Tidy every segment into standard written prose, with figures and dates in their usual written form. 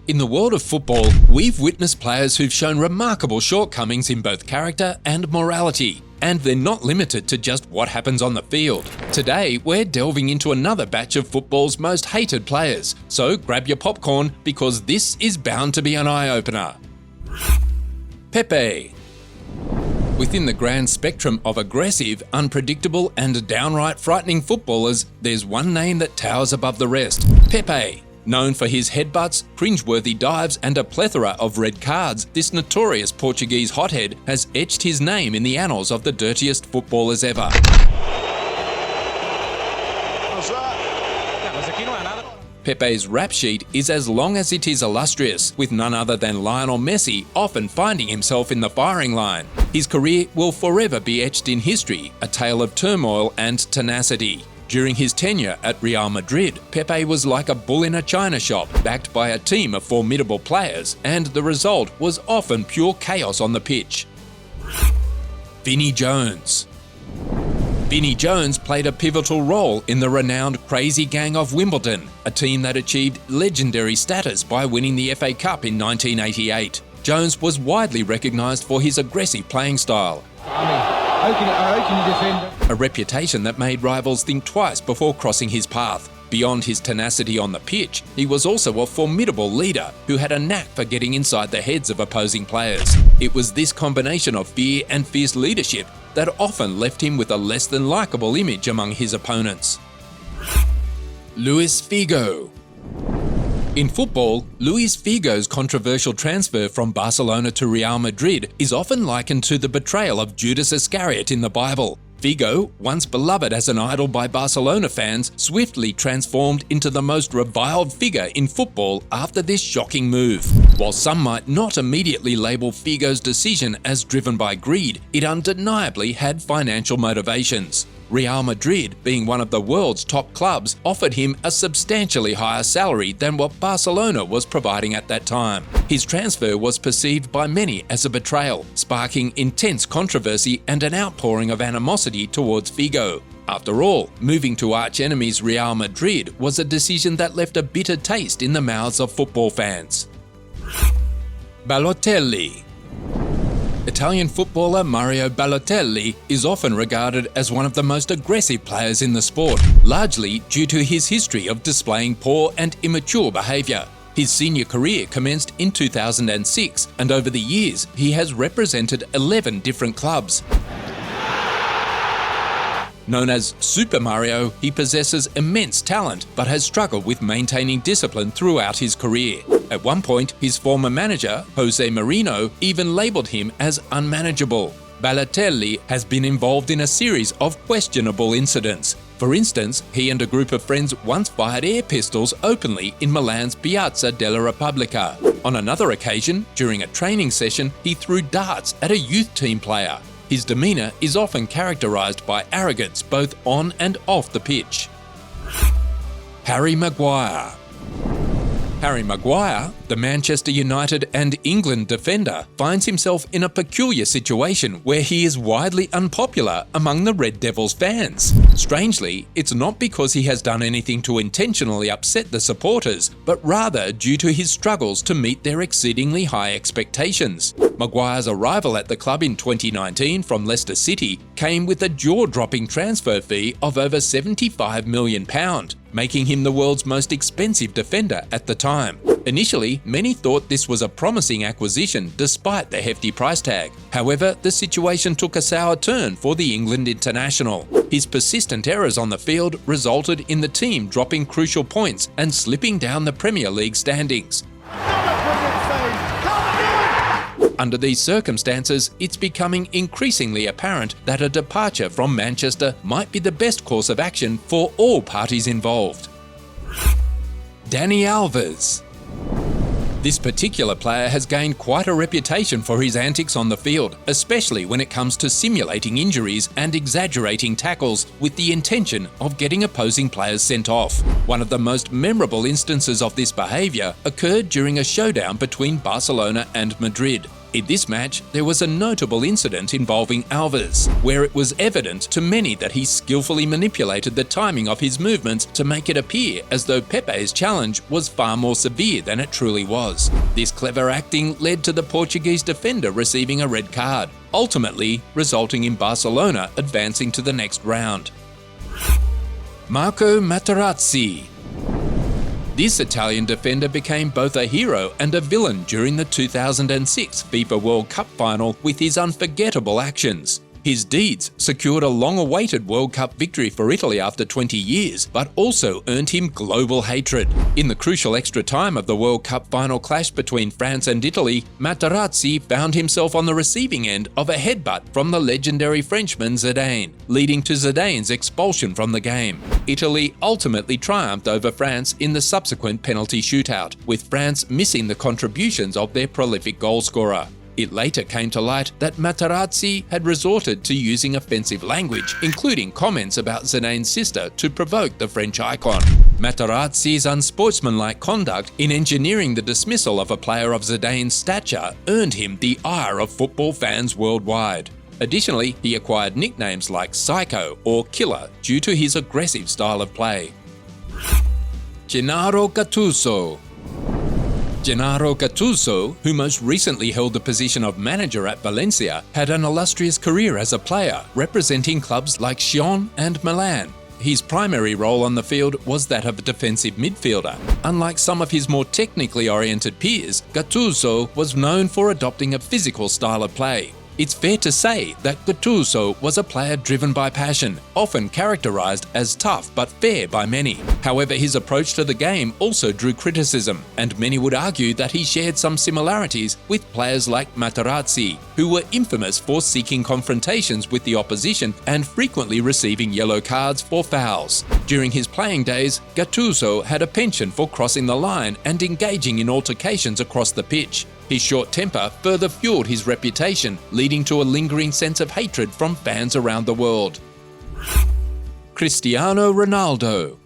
In the world of football, we've witnessed players who've shown remarkable shortcomings in both character and morality. And they're not limited to just what happens on the field. Today, we're delving into another batch of football's most hated players. So grab your popcorn, because this is bound to be an eye-opener. Pepe. Within the grand spectrum of aggressive, unpredictable and downright frightening footballers, there's one name that towers above the rest: Pepe. Known for his headbutts, cringeworthy dives and a plethora of red cards, this notorious Portuguese hothead has etched his name in the annals of the dirtiest footballers ever. Pepe's rap sheet is as long as it is illustrious, with none other than Lionel Messi often finding himself in the firing line. His career will forever be etched in history, a tale of turmoil and tenacity. During his tenure at Real Madrid, Pepe was like a bull in a china shop, backed by a team of formidable players, and the result was often pure chaos on the pitch. Vinnie Jones. Vinnie Jones played a pivotal role in the renowned Crazy Gang of Wimbledon, a team that achieved legendary status by winning the FA Cup in 1988. Jones was widely recognised for his aggressive playing style, a reputation that made rivals think twice before crossing his path. Beyond his tenacity on the pitch, he was also a formidable leader who had a knack for getting inside the heads of opposing players. It was this combination of fear and fierce leadership that often left him with a less than likeable image among his opponents. Luis Figo. In football, Luis Figo's controversial transfer from Barcelona to Real Madrid is often likened to the betrayal of Judas Iscariot in the Bible. Figo, once beloved as an idol by Barcelona fans, swiftly transformed into the most reviled figure in football after this shocking move. While some might not immediately label Figo's decision as driven by greed, it undeniably had financial motivations. Real Madrid, being one of the world's top clubs, offered him a substantially higher salary than what Barcelona was providing at that time. His transfer was perceived by many as a betrayal, sparking intense controversy and an outpouring of animosity towards Figo. After all, moving to arch-enemies Real Madrid was a decision that left a bitter taste in the mouths of football fans. Balotelli. Italian footballer Mario Balotelli is often regarded as one of the most aggressive players in the sport, largely due to his history of displaying poor and immature behaviour. His senior career commenced in 2006, and over the years he has represented 11 different clubs. Known as Super Mario, he possesses immense talent but has struggled with maintaining discipline throughout his career. At one point, his former manager, Jose Mourinho, even labelled him as unmanageable. Balotelli has been involved in a series of questionable incidents. For instance, he and a group of friends once fired air pistols openly in Milan's Piazza della Repubblica. On another occasion, during a training session, he threw darts at a youth team player. His demeanour is often characterised by arrogance both on and off the pitch. Harry Maguire. Harry Maguire, the Manchester United and England defender, finds himself in a peculiar situation where he is widely unpopular among the Red Devils fans. Strangely, it's not because he has done anything to intentionally upset the supporters, but rather due to his struggles to meet their exceedingly high expectations. Maguire's arrival at the club in 2019 from Leicester City came with a jaw-dropping transfer fee of over £75 million, making him the world's most expensive defender at the time. Initially, many thought this was a promising acquisition despite the hefty price tag. However, the situation took a sour turn for the England international. His persistent errors on the field resulted in the team dropping crucial points and slipping down the Premier League standings. Under these circumstances, it's becoming increasingly apparent that a departure from Manchester might be the best course of action for all parties involved. Dani Alves. This particular player has gained quite a reputation for his antics on the field, especially when it comes to simulating injuries and exaggerating tackles with the intention of getting opposing players sent off. One of the most memorable instances of this behaviour occurred during a showdown between Barcelona and Madrid. In this match, there was a notable incident involving Alves, where it was evident to many that he skillfully manipulated the timing of his movements to make it appear as though Pepe's challenge was far more severe than it truly was. This clever acting led to the Portuguese defender receiving a red card, ultimately resulting in Barcelona advancing to the next round. Marco Materazzi. This Italian defender became both a hero and a villain during the 2006 FIFA World Cup final with his unforgettable actions. His deeds secured a long-awaited World Cup victory for Italy after 20 years, but also earned him global hatred. In the crucial extra time of the World Cup final clash between France and Italy, Materazzi found himself on the receiving end of a headbutt from the legendary Frenchman Zidane, leading to Zidane's expulsion from the game. Italy ultimately triumphed over France in the subsequent penalty shootout, with France missing the contributions of their prolific goalscorer. It later came to light that Materazzi had resorted to using offensive language, including comments about Zidane's sister, to provoke the French icon. Materazzi's unsportsmanlike conduct in engineering the dismissal of a player of Zidane's stature earned him the ire of football fans worldwide. Additionally, he acquired nicknames like Psycho or Killer due to his aggressive style of play. Gennaro Gattuso. Gennaro Gattuso, who most recently held the position of manager at Valencia, had an illustrious career as a player, representing clubs like Sion and Milan. His primary role on the field was that of a defensive midfielder. Unlike some of his more technically oriented peers, Gattuso was known for adopting a physical style of play. It's fair to say that Gattuso was a player driven by passion, often characterized as tough but fair by many. However, his approach to the game also drew criticism, and many would argue that he shared some similarities with players like Materazzi, who were infamous for seeking confrontations with the opposition and frequently receiving yellow cards for fouls. During his playing days, Gattuso had a penchant for crossing the line and engaging in altercations across the pitch. His short temper further fueled his reputation, leading to a lingering sense of hatred from fans around the world. Cristiano Ronaldo.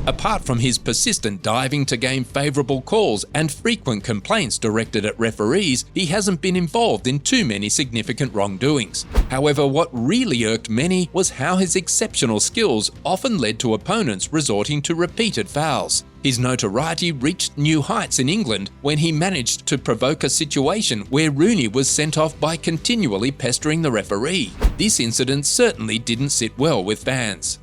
Apart from his persistent diving to gain favourable calls and frequent complaints directed at referees, he hasn't been involved in too many significant wrongdoings. However, what really irked many was how his exceptional skills often led to opponents resorting to repeated fouls. His notoriety reached new heights in England when he managed to provoke a situation where Rooney was sent off by continually pestering the referee. This incident certainly didn't sit well with fans.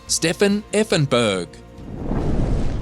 Steffen Effenberg.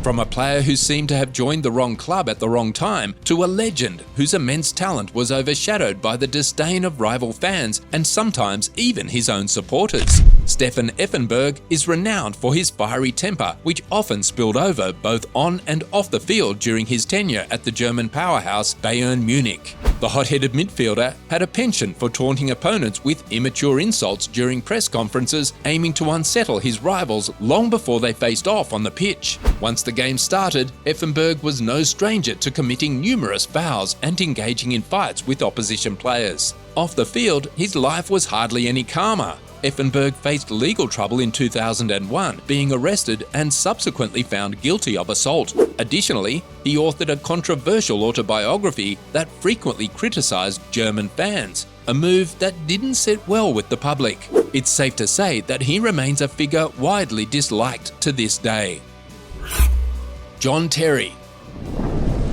From a player who seemed to have joined the wrong club at the wrong time to a legend whose immense talent was overshadowed by the disdain of rival fans and sometimes even his own supporters. Steffen Effenberg is renowned for his fiery temper, which often spilled over both on and off the field during his tenure at the German powerhouse Bayern Munich. The hot-headed midfielder had a penchant for taunting opponents with immature insults during press conferences, aiming to unsettle his rivals long before they faced off on the pitch. Once the game started, Effenberg was no stranger to committing numerous fouls and engaging in fights with opposition players. Off the field, his life was hardly any calmer. Effenberg faced legal trouble in 2001, being arrested and subsequently found guilty of assault. Additionally, he authored a controversial autobiography that frequently criticized German fans, a move that didn't sit well with the public. It's safe to say that he remains a figure widely disliked to this day. John Terry.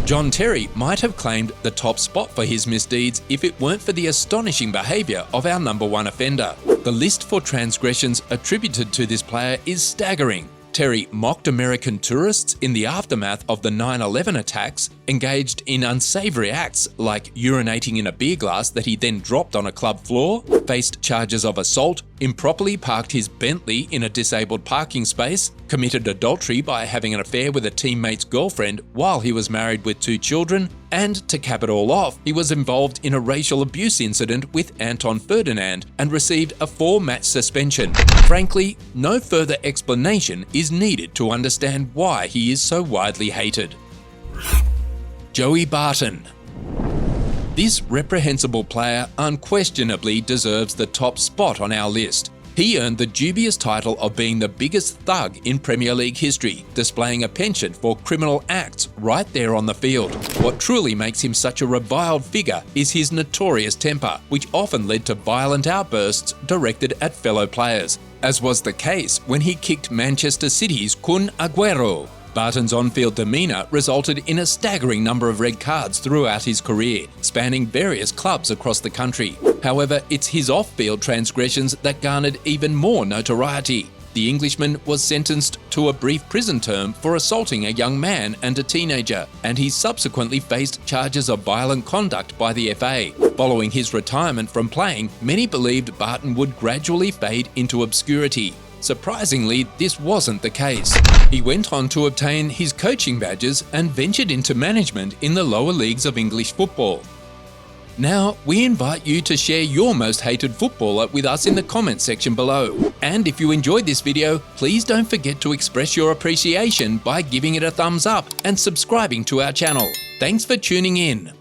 John Terry might have claimed the top spot for his misdeeds if it weren't for the astonishing behaviour of our number one offender. The list for transgressions attributed to this player is staggering. Terry mocked American tourists in the aftermath of the 9/11 attacks, engaged in unsavoury acts like urinating in a beer glass that he then dropped on a club floor, faced charges of assault, improperly parked his Bentley in a disabled parking space, committed adultery by having an affair with a teammate's girlfriend while he was married with 2 children, and to cap it all off, he was involved in a racial abuse incident with Anton Ferdinand and received a 4-match suspension. Frankly, no further explanation is needed to understand why he is so widely hated. Joey Barton. This reprehensible player unquestionably deserves the top spot on our list. He earned the dubious title of being the biggest thug in Premier League history, displaying a penchant for criminal acts right there on the field. What truly makes him such a reviled figure is his notorious temper, which often led to violent outbursts directed at fellow players, as was the case when he kicked Manchester City's Kun Agüero. Barton's on-field demeanour resulted in a staggering number of red cards throughout his career, spanning various clubs across the country. However, it's his off-field transgressions that garnered even more notoriety. The Englishman was sentenced to a brief prison term for assaulting a young man and a teenager, and he subsequently faced charges of violent conduct by the FA. Following his retirement from playing, many believed Barton would gradually fade into obscurity. Surprisingly, this wasn't the case. He went on to obtain his coaching badges and ventured into management in the lower leagues of English football. Now, we invite you to share your most hated footballer with us in the comments section below. And if you enjoyed this video, please don't forget to express your appreciation by giving it a thumbs up and subscribing to our channel. Thanks for tuning in.